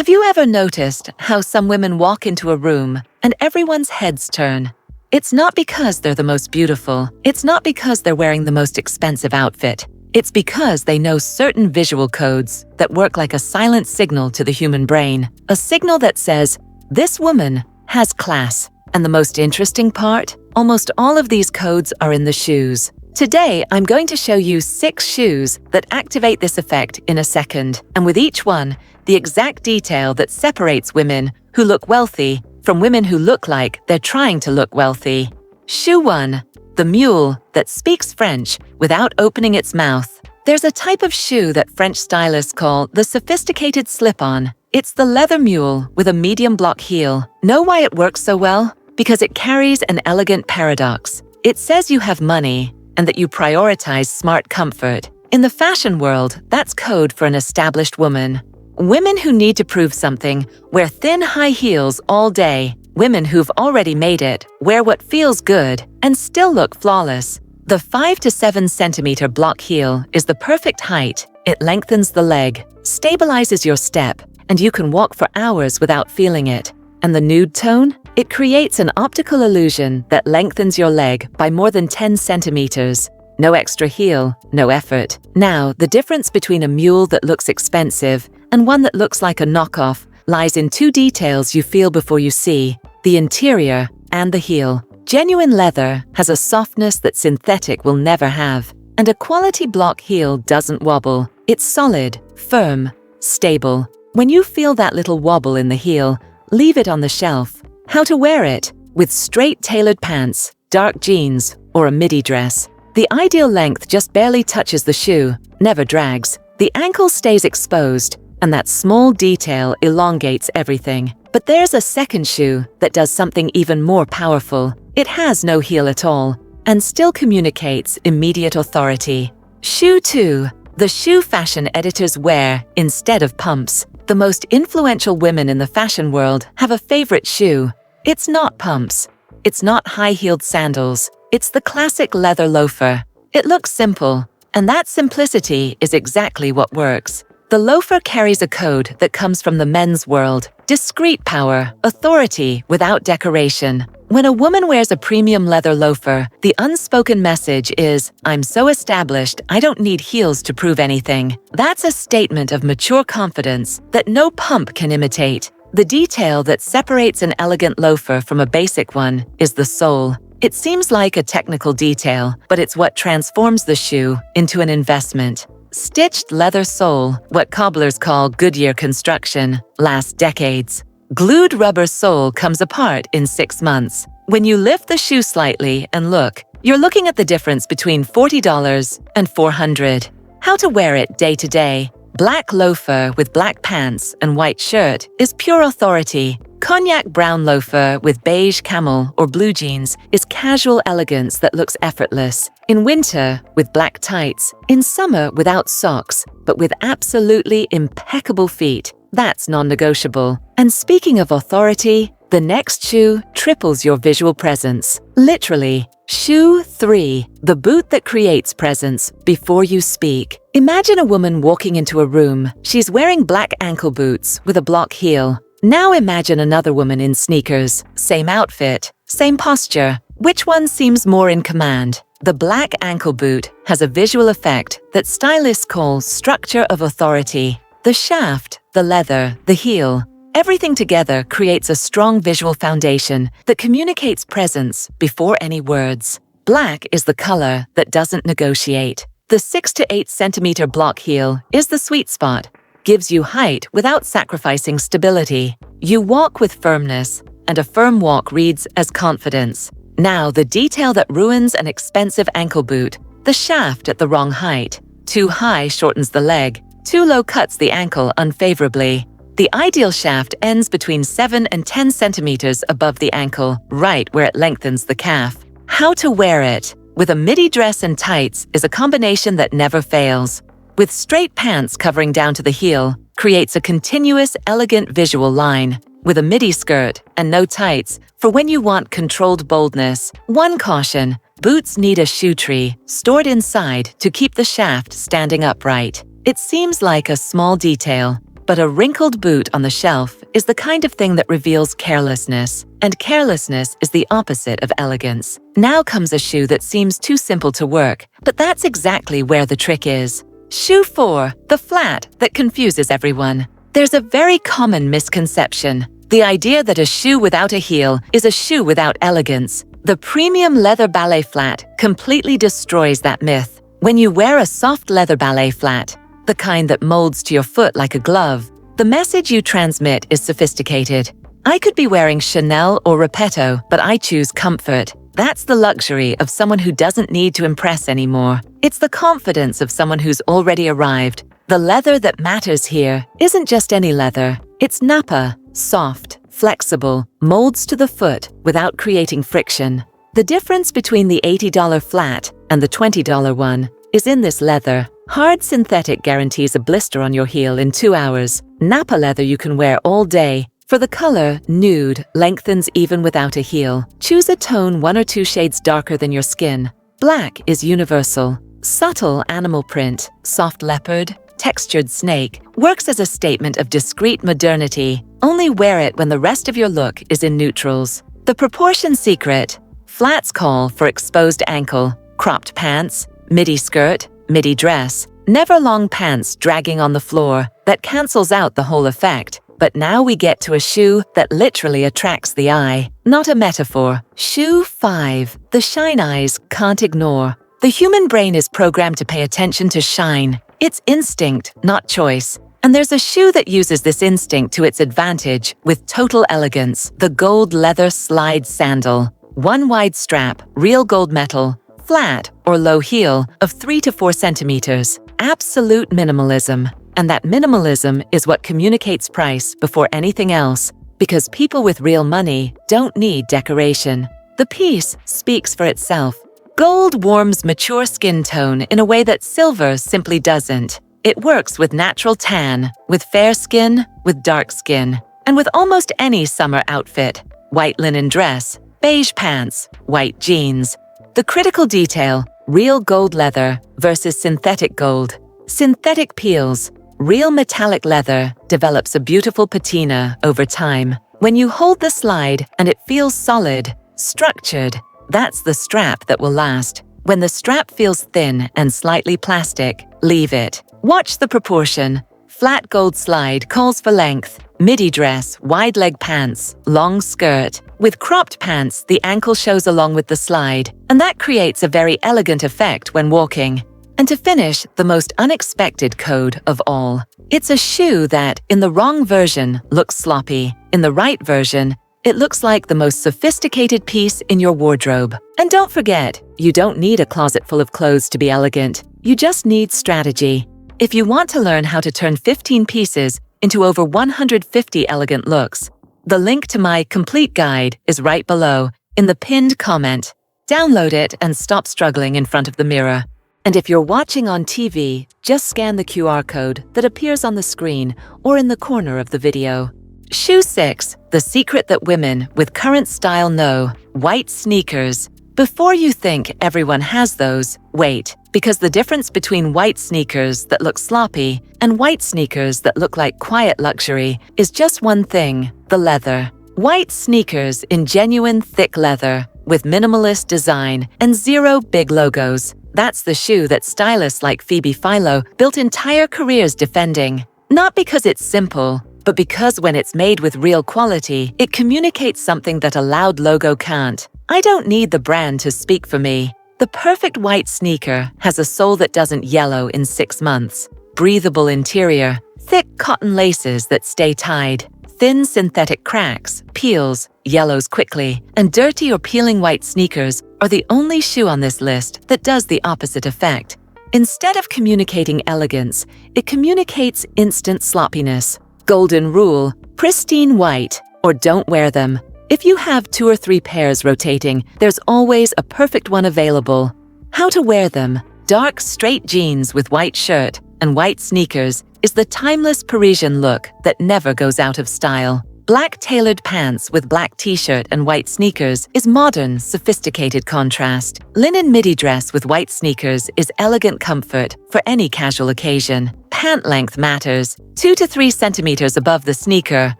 Have you ever noticed how some women walk into a room and everyone's heads turn? It's not because they're the most beautiful. It's not because they're wearing the most expensive outfit. It's because they know certain visual codes that work like a silent signal to the human brain. A signal that says, this woman has class. And the most interesting part? Almost all of these codes are in the shoes. Today, I'm going to show you 6 shoes that activate this effect in a second, and with each one, the exact detail that separates women who look wealthy from women who look like they're trying to look wealthy. Shoe 1. The mule that speaks French without opening its mouth. There's a type of shoe that French stylists call the sophisticated slip-on. It's the leather mule with a medium block heel. Know why it works so well? Because it carries an elegant paradox. It says you have money and that you prioritize smart comfort. In the fashion world, that's code for an established woman. Women who need to prove something wear thin high heels all day. Women who've already made it wear what feels good and still look flawless. The 5 to 7 centimeter block heel is the perfect height. It lengthens the leg, stabilizes your step, and you can walk for hours without feeling it. And the nude tone? It creates an optical illusion that lengthens your leg by more than 10 centimeters. No extra heel, no effort. Now, the difference between a mule that looks expensive and one that looks like a knockoff lies in 2 details you feel before you see: the interior and the heel. Genuine leather has a softness that synthetic will never have, and a quality block heel doesn't wobble. It's solid, firm, stable. When you feel that little wobble in the heel, leave it on the shelf. How to wear it? With straight tailored pants, dark jeans, or a midi dress. The ideal length just barely touches the shoe, never drags. The ankle stays exposed, and that small detail elongates everything. But there's a second shoe that does something even more powerful. It has no heel at all, and still communicates immediate authority. Shoe 2. The shoe fashion editors wear instead of pumps. The most influential women in the fashion world have a favorite shoe. It's not pumps. It's not high-heeled sandals. It's the classic leather loafer. It looks simple, and that simplicity is exactly what works. The loafer carries a code that comes from the men's world: discreet power, authority without decoration. When a woman wears a premium leather loafer, the unspoken message is, I'm so established, I don't need heels to prove anything. That's a statement of mature confidence that no pump can imitate. The detail that separates an elegant loafer from a basic one is the sole. It seems like a technical detail, but it's what transforms the shoe into an investment. Stitched leather sole, what cobblers call Goodyear construction, lasts decades. Glued rubber sole comes apart in 6 months. When you lift the shoe slightly and look, you're looking at the difference between $40 and $400. How to wear it day to day? Black loafer with black pants and white shirt is pure authority. Cognac brown loafer with beige camel or blue jeans is casual elegance that looks effortless. In winter, with black tights. In summer, without socks, but with absolutely impeccable feet. That's non-negotiable. And speaking of authority, the next shoe triples your visual presence. Literally. Shoe 3. The boot that creates presence before you speak. Imagine a woman walking into a room. She's wearing black ankle boots with a block heel. Now imagine another woman in sneakers. Same outfit, same posture. Which one seems more in command? The black ankle boot has a visual effect that stylists call structure of authority. The shaft, the leather, the heel, everything together creates a strong visual foundation that communicates presence before any words. Black is the color that doesn't negotiate. The 6 to 8 centimeter block heel is the sweet spot. Gives you height without sacrificing stability. You walk with firmness, and a firm walk reads as confidence. Now, the detail that ruins an expensive ankle boot: the shaft at the wrong height. Too high shortens the leg, too low cuts the ankle unfavorably. The ideal shaft ends between 7 and 10 centimeters above the ankle, right where it lengthens the calf. How to wear it? With a midi dress and tights is a combination that never fails. With straight pants covering down to the heel, creates a continuous, elegant visual line. With a midi skirt and no tights, for when you want controlled boldness. One caution: boots need a shoe tree stored inside to keep the shaft standing upright. It seems like a small detail, But a wrinkled boot on the shelf is the kind of thing that reveals carelessness, and carelessness is the opposite of elegance. Now comes a shoe that seems too simple to work, but that's exactly where the trick is. Shoe 4, the flat that confuses everyone. There's a very common misconception. The idea that a shoe without a heel is a shoe without elegance. The premium leather ballet flat completely destroys that myth. When you wear a soft leather ballet flat, the kind that molds to your foot like a glove, the message you transmit is sophisticated. I could be wearing Chanel or Repetto, but I choose comfort. That's the luxury of someone who doesn't need to impress anymore. It's the confidence of someone who's already arrived. The leather that matters here isn't just any leather. It's nappa, soft, flexible, molds to the foot without creating friction. The difference between the $80 flat and the $20 one is in this leather. Hard synthetic guarantees a blister on your heel in 2 hours. Nappa leather you can wear all day. For the color, nude lengthens even without a heel. Choose a tone 1 or 2 shades darker than your skin. Black is universal. Subtle animal print, soft leopard, textured snake, works as a statement of discreet modernity. Only wear it when the rest of your look is in neutrals. The proportion secret. Flats call for exposed ankle, cropped pants, midi skirt, midi dress. Never long pants dragging on the floor. That cancels out the whole effect. But now we get to a shoe that literally attracts the eye. Not a metaphor. Shoe 5. The shine eyes can't ignore. The human brain is programmed to pay attention to shine. It's instinct, not choice. And there's a shoe that uses this instinct to its advantage with total elegance. The gold leather slide sandal. 1 wide strap, real gold metal, flat or low heel of 3 to 4 centimeters. Absolute minimalism. And that minimalism is what communicates price before anything else, because people with real money don't need decoration. The piece speaks for itself. Gold warms mature skin tone in a way that silver simply doesn't. It works with natural tan, with fair skin, with dark skin, and with almost any summer outfit. White linen dress, beige pants, white jeans. The critical detail, real gold leather versus synthetic gold. Synthetic peels. Real metallic leather develops a beautiful patina over time. When you hold the slide and it feels solid, structured, that's the strap that will last. When the strap feels thin and slightly plastic, leave it. Watch the proportion. Flat gold slide calls for length. Midi dress, wide leg pants, long skirt. With cropped pants, the ankle shows along with the slide, and that creates a very elegant effect when walking. And to finish, the most unexpected code of all. It's a shoe that, in the wrong version, looks sloppy. In the right version, it looks like the most sophisticated piece in your wardrobe. And don't forget, you don't need a closet full of clothes to be elegant. You just need strategy. If you want to learn how to turn 15 pieces into over 150 elegant looks, the link to my complete guide is right below in the pinned comment. Download it and stop struggling in front of the mirror. And if you're watching on TV, just scan the QR code that appears on the screen or in the corner of the video. Shoe 6, the secret that women with current style know, white sneakers. Before you think everyone has those, wait, because the difference between white sneakers that look sloppy and white sneakers that look like quiet luxury is just one thing, the leather. White sneakers in genuine thick leather with minimalist design and 0 big logos. That's the shoe that stylists like Phoebe Philo built entire careers defending. Not because it's simple, but because when it's made with real quality, it communicates something that a loud logo can't. I don't need the brand to speak for me. The perfect white sneaker has a sole that doesn't yellow in 6 months. Breathable interior, thick cotton laces that stay tied, thin synthetic cracks, peels, yellows quickly, and dirty or peeling white sneakers are the only shoe on this list that does the opposite effect. Instead of communicating elegance, it communicates instant sloppiness. Golden rule, pristine white, or don't wear them. If you have 2 or 3 pairs rotating, there's always a perfect one available. How to wear them. Dark, straight jeans with white shirt and white sneakers is the timeless Parisian look that never goes out of style. Black tailored pants with black t-shirt and white sneakers is modern, sophisticated contrast. Linen midi dress with white sneakers is elegant comfort for any casual occasion. Pant length matters, 2 to 3 centimeters above the sneaker,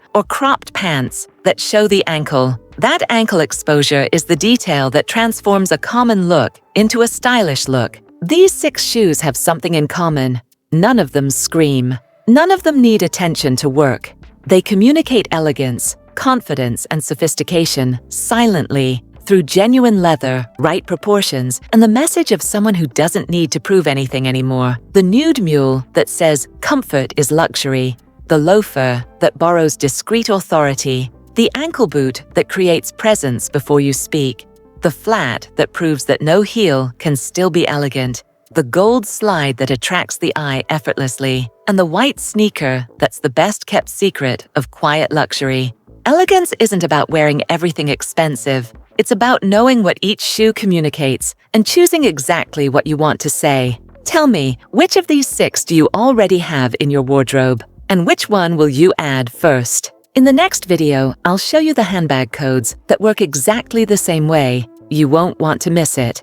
or cropped pants that show the ankle. That ankle exposure is the detail that transforms a common look into a stylish look. These 6 shoes have something in common. None of them scream. None of them need attention to work. They communicate elegance, confidence, and sophistication silently through genuine leather, right proportions, and the message of someone who doesn't need to prove anything anymore. The nude mule that says comfort is luxury. The loafer that borrows discreet authority. The ankle boot that creates presence before you speak. The flat that proves that no heel can still be elegant. The gold slide that attracts the eye effortlessly, and the white sneaker that's the best-kept secret of quiet luxury. Elegance isn't about wearing everything expensive. It's about knowing what each shoe communicates and choosing exactly what you want to say. Tell me, which of these 6 do you already have in your wardrobe? And which one will you add first? In the next video, I'll show you the handbag codes that work exactly the same way. You won't want to miss it.